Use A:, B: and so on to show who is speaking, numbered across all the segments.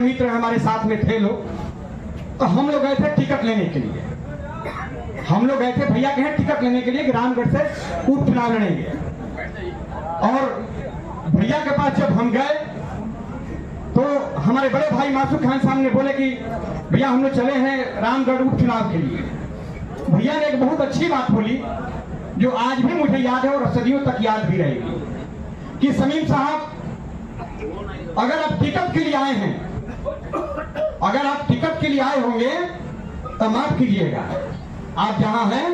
A: मित्र हमारे साथ में थे लोग, तो हम लोग गए थे टिकट लेने के लिए। हम लोग गए थे भैया के टिकट लेने के लिए कि रामगढ़ से उपचुनाव लड़ेंगे। और भैया के पास जब हम गए तो हमारे बड़े भाई मासूक खान साहब ने बोले कि भैया हम लोग चले हैं रामगढ़ उपचुनाव के लिए। भैया ने एक बहुत अच्छी बात बोली जो आज भी मुझे याद है और सदियों तक याद भी रहेगी कि समीम साहब, अगर आप टिकट के लिए आए हैं, अगर आप टिकट के लिए आए होंगे तो माफ कीजिएगा, आप जहां हैं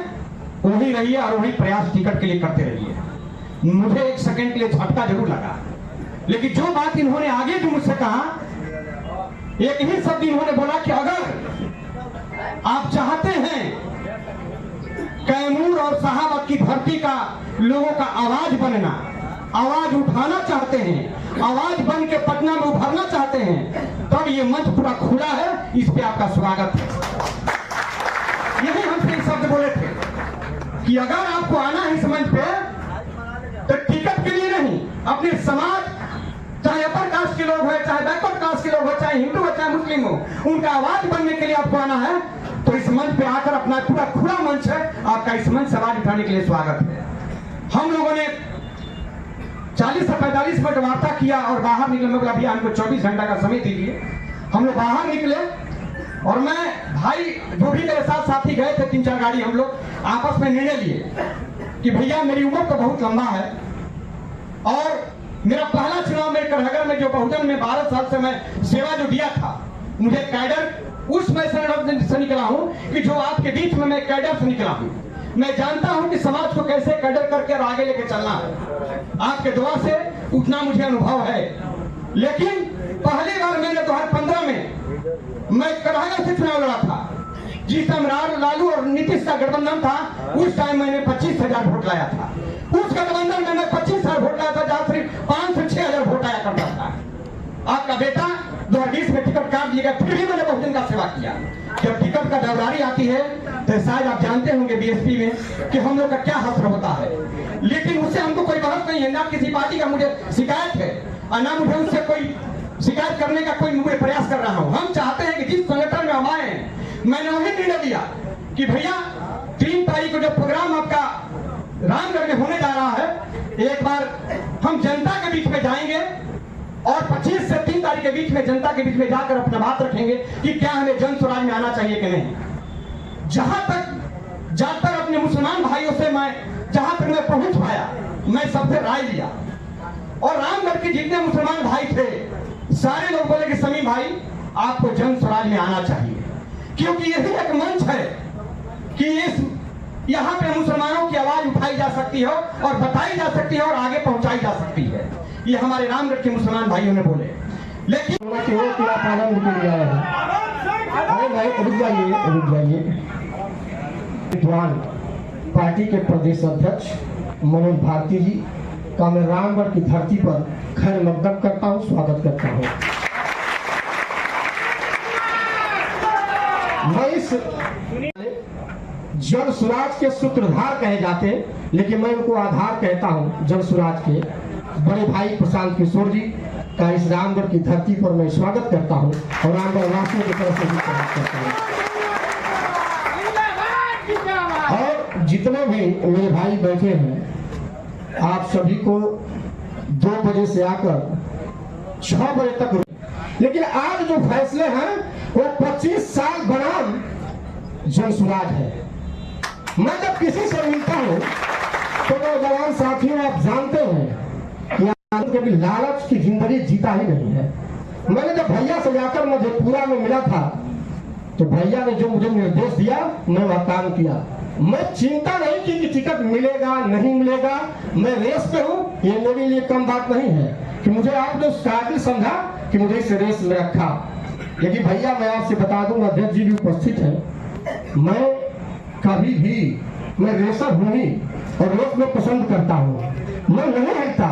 A: वहीं रहिए और वही प्रयास टिकट के लिए करते रहिए। मुझे एक सेकंड के लिए झटका जरूर लगा, लेकिन जो बात इन्होंने आगे जो मुझसे कहा, एक ही शब्द इन्होंने बोला कि अगर आप चाहते हैं कैमूर और साहब की धरती का लोगों का आवाज बनना, आवाज उठाना चाहते हैं, आवाज बन के पटना में उभरना चाहते हैं, तब ये मंच पूरा खुला है, इस पे आपका स्वागत है। यही हमसे शब्द बोले थे कि अगर आपको आना है इस मंच पे तो टिकट के लिए नहीं, अपने समाज, चाहे अपर कास्ट के लोग हो, चाहे बैकवर्ड कास्ट के लोग हो, चाहे हिंदू हो, चाहे मुस्लिम हो, उनका आवाज बनने के लिए आपको आना है, तो इस मंच पे आकर अपना पूरा खुला मंच है, आपका इस मंच से आवाज उठाने के लिए स्वागत है। हम लोगों ने 40 से 45 मिनट वार्ता किया और बाहर निकले। मैं बोला भैया हमको 24 घंटा का समय दीजिए। हम लोग बाहर निकले और मैं भाई जो भी मेरे साथ साथी गए थे, 3-4 गाड़ी, हम लोग आपस में निर्णय लिए कि भैया मेरी उम्र तो बहुत लंबा है और मेरा पहला चुनाव मेरे करहगर में जो बहुजन में 12 साल से मैं सेवा जो दिया था, मुझे कैडर उस मैं से निकला हूं कि जो आपके बीच में मैं कैडर से निकला हूं। मैं जानता हूं कि समाज को कैसे कैडर करके और आगे लेके चलना है। आपके दुआ से उतना मुझे अनुभव है। लेकिन पहली बार मैंने 2015 में मैं करहगर से चुनाव लड़ा था, जिस टाइम लालू और नीतीश का गठबंधन था, उस टाइम मैंने 25,000 वोट लाया था। उस गठबंधन में मैं 25,000 वोट लाया था, जहां सिर्फ 5 से 6,000 वोट आया करता था। आपका बेटा 2020 में टिकट काट दिया, फिर भी मैंने बहुजन का सेवा किया। जब टिकट का दावेदारी आती है तो शायद आप जानते होंगे बीएसपी में कि हम लोग का क्या हश्र होता है, लेकिन उससे हमको कोई बहस नहीं है। ना किसी पार्टी का मुझे शिकायत है और ना मुझे उससे कोई शिकायत करने का कोई मुझे प्रयास कर रहा हूं। हम चाहते हैं कि जिस संगठन में हम आए हैं, मैंने वही निर्णय लिया कि भैया 3 तारीख को जो प्रोग्राम आपका रामगढ़ में होने जा रहा है, एक बार हम जनता के बीच में जाएंगे और 25 से 3 तारीख के बीच में जनता के बीच में जाकर अपना बात रखेंगे कि क्या हमें जन स्वराज में आना चाहिए कि नहीं। जहां तक जाकर अपने मुसलमान भाइयों से मैं जहां तक मैं पहुंच पाया, मैं सबसे राय लिया और रामगढ़ के जितने मुसलमान भाई थे, सारे लोग बोले कि समीम भाई आपको जन स्वराज में आना चाहिए, क्योंकि यही एक मंच है कि इस यहाँ पे मुसलमानों की आवाज उठाई जा सकती है और बताई जा सकती है और आगे पहुंचाई जा सकती है। ये हमारे रामगढ़ के मुसलमान भाइयों ने बोले। लेकिन रुक जाइए। विद्वान पार्टी के प्रदेश अध्यक्ष मनोज भारती जी का मैं रामगढ़ की धरती पर खैर मकदम करता हूँ, स्वागत करता हूँ। मैं इस जन स्वराज के सूत्रधार कहे जाते, लेकिन मैं उनको आधार कहता हूँ जन स्वराज के बड़े भाई प्रशांत किशोर जी का इस रामगढ़ की धरती पर मैं स्वागत करता हूँ और रामगढ़ वासियों की तरफ से भी स्वागत करता हूँ। और जितने भी मेरे भाई बैठे हैं, आप सभी को 2 बजे से आकर 6 बजे तक, लेकिन आज जो फैसले हैं वो 25 साल बनाम जन स्वराज है। मैं जब किसी से मिलता हूँ तो नौजवान साथियों, आप जानते हैं कि कभी लालच की जिंदगी जीता ही नहीं है। मैंने जब भैया से जाकर मधेपुरा में मिला था तो भैया ने जो मुझे निर्देश दिया, मैं वह काम किया। मैं चिंता नहीं की कि टिकट मिलेगा नहीं मिलेगा, मैं रेस पे हूँ, ये मेरे लिए कम बात नहीं है कि मुझे आपने काबिल समझा कि मुझे इस रेस में रखा। लेकिन भैया मैं आपसे बता दूंगा, अध्यक्ष जी भी उपस्थित है, मैं कभी भी मैं रेसर हूँ ही और रेस में पसंद करता हूँ, मैं नहीं हटता।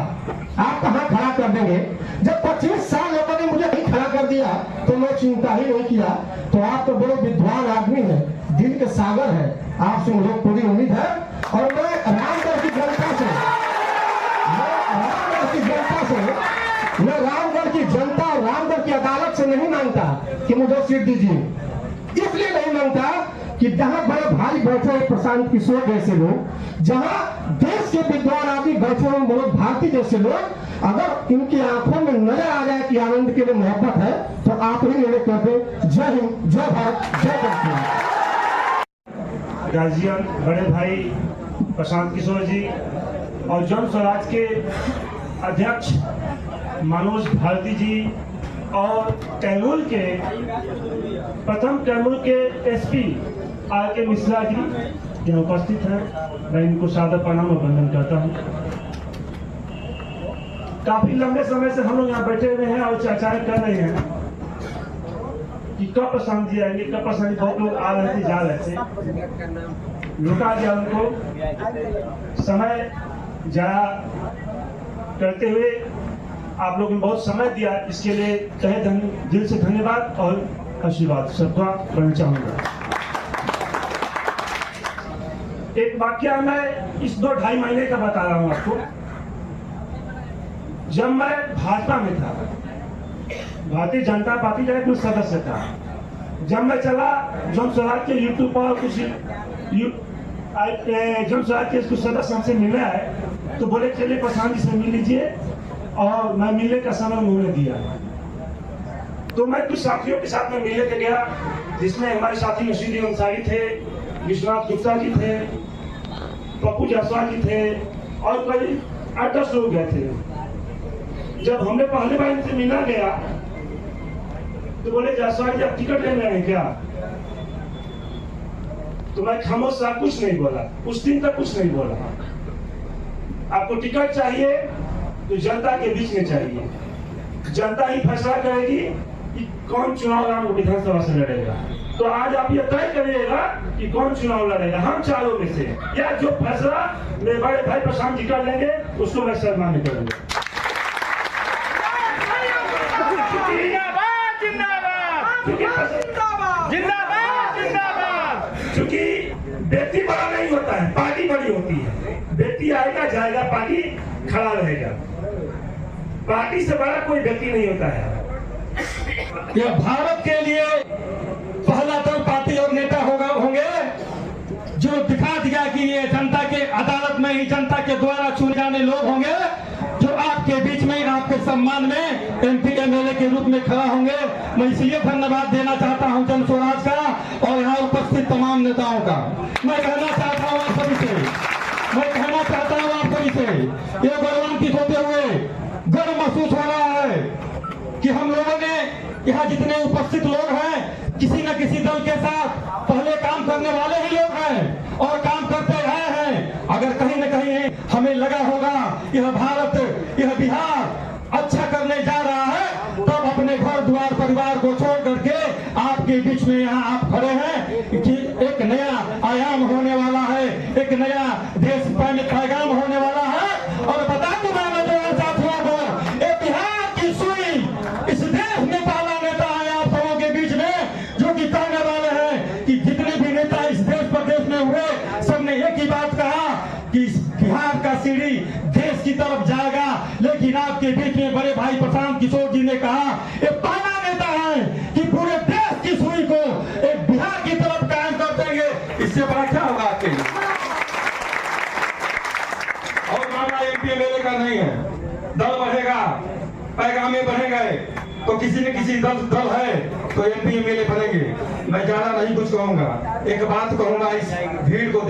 A: आप कहाँ खड़ा कर देंगे? जब 25 साल लोगों ने मुझे नहीं खड़ा कर दिया तो मैं चिंता ही नहीं किया। तो आप तो बड़े विद्वान आदमी हैं, दिल के सागर है, आपसे मुझे पूरी उम्मीद है। और मैं रामगढ़ की जनता से मैं रामगढ़ की जनता और रामगढ़ की अदालत
B: जनता से नहीं मांगता कि मुझे सीट दीजिए, इसलिए नहीं मांगता कि जहां बड़े भाई बैठे हैं प्रशांत किशोर जैसे लोग, जहां देश के विद्वान आदि बैठे हैं मनोज भारती जैसे लोग, अगर इनकी आंखों में नजर आ जाए कि आनंद के लिए मोहब्बत है तो आप ही निर्णय कर दे। जय हिंद, जय भारत, जय भारत।
C: गार्जियन बड़े भाई प्रशांत किशोर जी और जन स्वराज के अध्यक्ष मनोज भारती जी और कैमूर के प्रथम कैमूर के एसपी आर.के. मिश्रा जी यहाँ उपस्थित हैं, मैं इनको सादर प्रणाम और वंदन करता हूँ। काफी लंबे समय से हम लोग यहाँ बैठे हुए हैं और चर्चाएं कर रहे हैं कि कब प्रशांत जी आएंगे, कब प्रशांत जी। बहुत लोग आ रहे थे, जा रहे थे, रुका दिया उनको, समय जाया करते हुए आप लोगों ने बहुत समय दिया, इसके लिए तहे दिल से धन्यवाद और आशीर्वाद सबका करना चाहूंगा। एक वाक्य मैं इस 2-2.5 महीने का बता रहा हूं आपको। जब मैं भाजपा में था, भारतीय जनता पार्टी का कुछ सदस्य था, जब मैं चला जन स्वराज के यूट्यूब पर कुछ जन स्वराज के कुछ सदस्य हमसे मिलने आए तो बोले चलिए प्रशांत जी से मिल लीजिए, और मैं मिलने का समय उन्होंने दिया। तो मैं कुछ साथियों के साथ में मिलने के गया, जिसमें हमारे साथी नसीरुद्दीन अंसारी थे, विश्वनाथ गुप्ता जी थे, पप्पू जायसवाल जी थे और कई 8-10 लोग गए थे। जब हमने पहले बार इनसे मिलना गया तो बोले जायसवाल जी आप टिकट ले रहे हैं क्या? तो मैं खामोश था, कुछ नहीं बोला, उस दिन तक कुछ नहीं बोला। आपको टिकट चाहिए तो जनता के बीच में चाहिए, जनता ही फैसला करेगी कि कौन चुनाव विधानसभा से लड़ेगा। तो आज आप ये तय करिएगा कि कौन चुनाव लड़ेगा, हम चारों में से, या जो फैसला मेरे बड़े भाई प्रशांत जी कर लेंगे उसको मैं सम्मान करूंगा। क्योंकि व्यक्ति बड़ा नहीं होता है, पार्टी बड़ी होती है। व्यक्ति आएगा जाएगा, पार्टी खड़ा रहेगा, पार्टी से बड़ा कोई व्यक्ति नहीं होता है।
A: यह भारत के लिए पहला दल पार्टी और नेता होंगे जो दिखा दिया कि ये जनता के अदालत में ही जनता के द्वारा चुने जाने लोग होंगे, जो आपके बीच में आपके सम्मान में MP MLA के रूप में खड़ा होंगे। मैं इसलिए धन्यवाद देना चाहता हूं जन स्वराज का और यहाँ उपस्थित तमाम नेताओं का। मैं कहना चाहता हूँ आप सभी से, ये गौरवान्वित होते हुए गर्व महसूस हो रहा है कि हम लोगों ने यहाँ जितने उपस्थित लोग हैं, किसी न किसी दल के साथ पहले काम करने वाले ही लोग हैं और काम करते रहे हैं। अगर कहीं न कहीं हमें लगा होगा यह भारत, यह बिहार अच्छा करने जा रहा है, तब अपने घर द्वार परिवार को छोड़ करके आपके बीच में यहाँ आप खड़े हैं कि एक नया आयाम होने वाला है, एक नया देश पैगाम होने वाला है। और बता दूं मैं साथियों को, बिहार की सुई इस देश में पहला नेता है आप सबों के बीच में, जो कि कहने वाले हैं कि जितने भी नेता इस देश प्रदेश में हुए, सबने एक ही बात कहा कि बिहार का सीढ़ी देश की तरफ जाएगा। लेकिन आपके बीच में बड़े भाई प्रशांत किशोर जी ने कहा, ये पहला नेता है कि पूरे देश की सुई को एक बिहार की तरफ कायम कर देंगे। इससे बड़ा क्या होगा आपके लिए? और मामला MP MLA का नहीं है, दल बढ़ेगा, पैगामे बढ़ेंगे, तो किसी न किसी दल है तो MP MLA बनेंगे। मैं ज्यादा नहीं कुछ कहूंगा, एक बात कहूंगा, इस भीड़ को